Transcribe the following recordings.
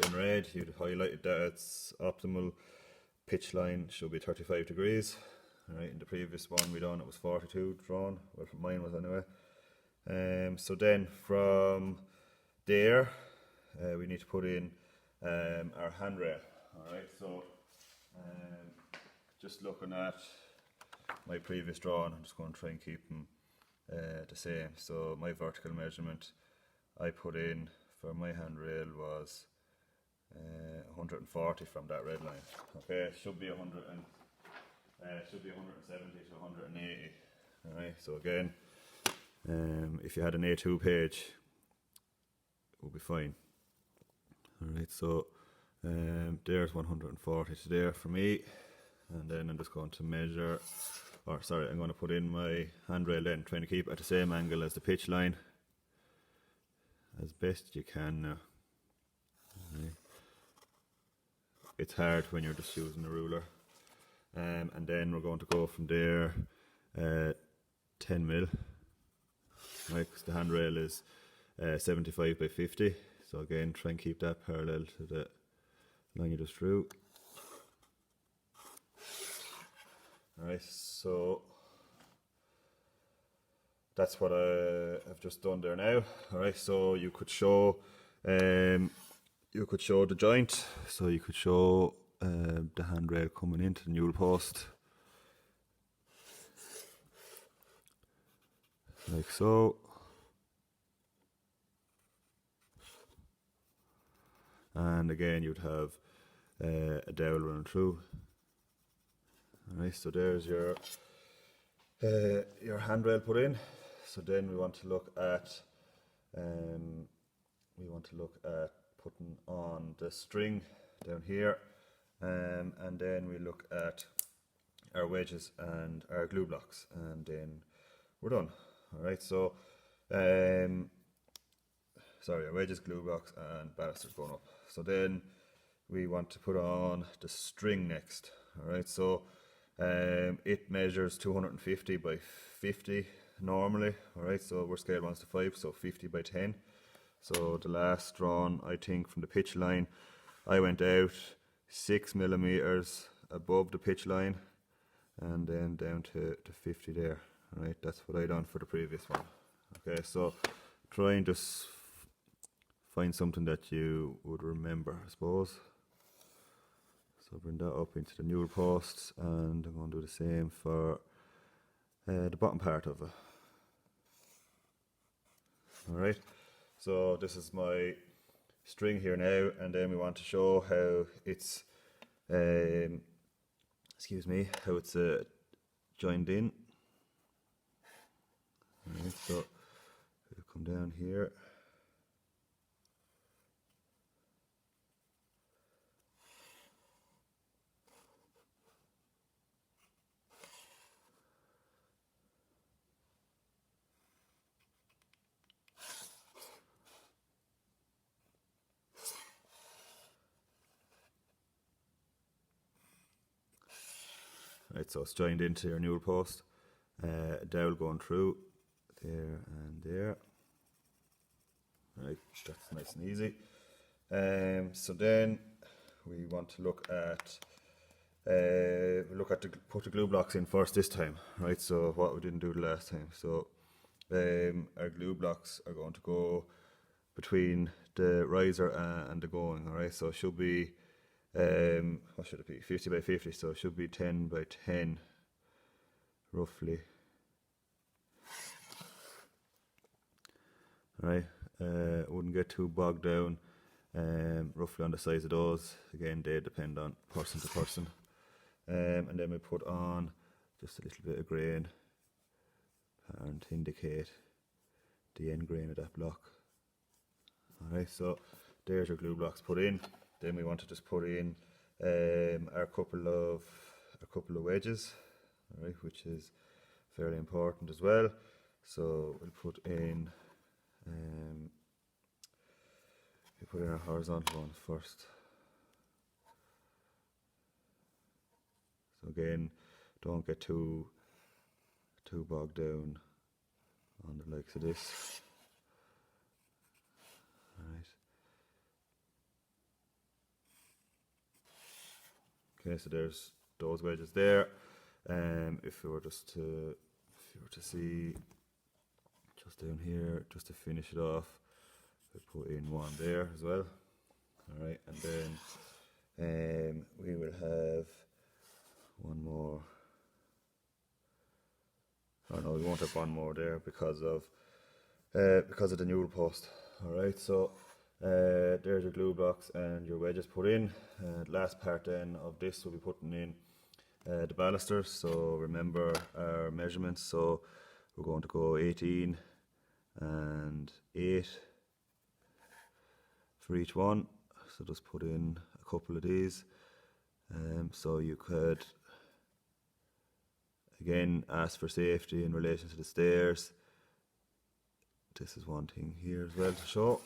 in red, you'd highlighted that its optimal pitch line should be 35 degrees. Alright, in the previous one we done it was 42 drawn, well mine was anyway. So then from there we need to put in our handrail. Alright, so just looking at my previous drawing, I'm just going to try and keep them the same. So my vertical measurement I put in for my handrail was 140 from that red line. Okay, it should be 170 to 180. Alright, so again, if you had an A2 page, it would be fine. Alright, so there's 140 to there for me, and then I'm just going to measure, or sorry, I'm going to put in my handrail then, trying to keep at the same angle as the pitch line as best you can now. Right. It's hard when you're just using a ruler. And then we're going to go from there 10 mil, right, because the handrail is 75 by 50, so again try and keep that parallel to the line you just drew. Alright, so that's what I've just done there now. Alright, so you could show the joint, so you could show the handrail coming into the newel post like so, and again you'd have a dowel running through. Alright, so there's your handrail put in. So then we want to look at putting on the string down here, and then we look at our wedges and our glue blocks, and then we're done. Alright, so our wedges, glue blocks and balusters going up. So then we want to put on the string next. Alright, so it measures 250 by 50 normally. Alright, so we're scale 1 to 5, so 50 by 10. So the last drawn, I think, from the pitch line, I went out 6 millimeters above the pitch line and then down to 50 there. Alright, that's what I done for the previous one. Okay, so try and just find something that you would remember, I suppose. So bring that up into the newel posts, and I'm going to do the same for the bottom part of it. Alright, so this is my string here now, and then we want to show how it's joined in. Alright, so we'll come down here. Right, so it's joined into your newel post, dowel going through there and there. Right, that's nice and easy. So then we want to look at put the glue blocks in first this time, right? So what we didn't do the last time. So our glue blocks are going to go between the riser and the going. All right, so it should be what should it be? 50 by 50. So it should be 10 by 10, roughly. All right, wouldn't get too bogged down. Roughly on the size of those. Again, they depend on person to person. And then we put on just a little bit of grain and to indicate the end grain of that block. Alright, so there's your glue blocks put in. Then we want to just put in our couple of wedges, alright, which is fairly important as well. So we'll put in our horizontal one first. So again, don't get too bogged down on the likes of this. Alright. Okay, so there's those wedges there. If you were to see just down here, just to finish it off, I put in one there as well. All right, and then we will have one more. Oh no, we won't have one more there because of the newel post. All right, so there's your glue blocks and your wedges put in. Last part then of this will be putting in the balusters. So remember our measurements. So we're going to go 18 and 8 for each one. So just put in a couple of these. So you could again ask for safety in relation to the stairs. This is one thing here as well to show.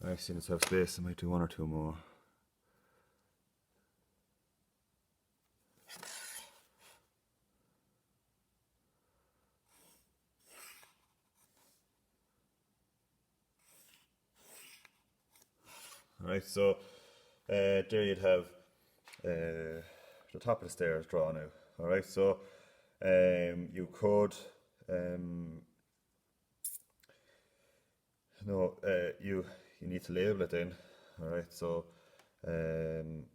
I seem to have space, I might do one or two more. Alright, so there you'd have the top of the stairs drawn out. Alright, so you could you need to label it then. Alright, so and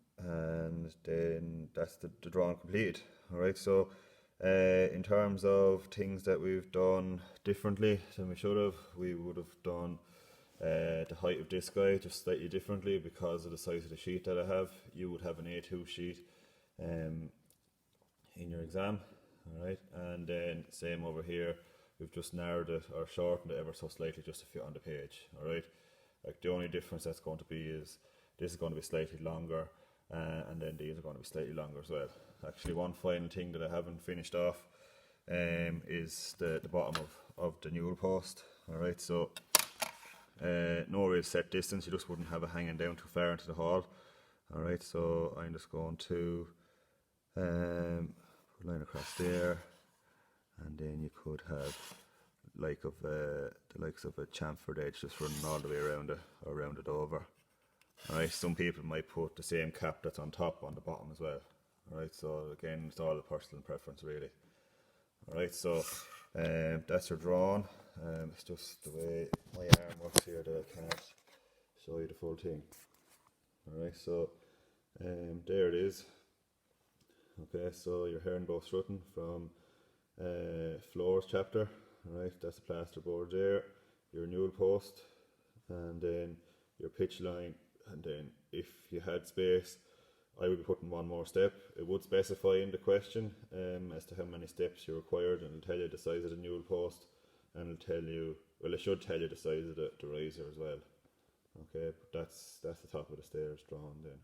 then that's the drawing completed. Alright, so in terms of things that we've done differently than we should have, we would have done the height of this guy just slightly differently because of the size of the sheet that I have. You would have an A2 sheet in your exam, alright, and then same over here, we've just narrowed it or shortened it ever so slightly just to fit on the page, alright. Like the only difference that's going to be is this is going to be slightly longer and then these are going to be slightly longer as well. Actually, one final thing that I haven't finished off is the bottom of the newel post, alright. So no real set distance, you just wouldn't have it hanging down too far into the hall. Alright, so I'm just going to put a line across there, and then you could have the likes of a chamfered edge just running all the way around it or round it over. Alright, some people might put the same cap that's on top on the bottom as well. Alright, so again, it's all a personal preference really. Alright, so that's your drawing. It's just the way my arm works here that I can't show you the full thing. Alright, so there it is. Okay, so your herringbone strutting from floors chapter. Alright, that's a plasterboard there, your newel post, and then your pitch line, and then if you had space, I would be putting one more step. It would specify in the question as to how many steps you required, and it'll tell you the size of the newel post, and it'll tell you, well, it should tell you the size of the riser as well. Okay, but that's the top of the stairs drawn then.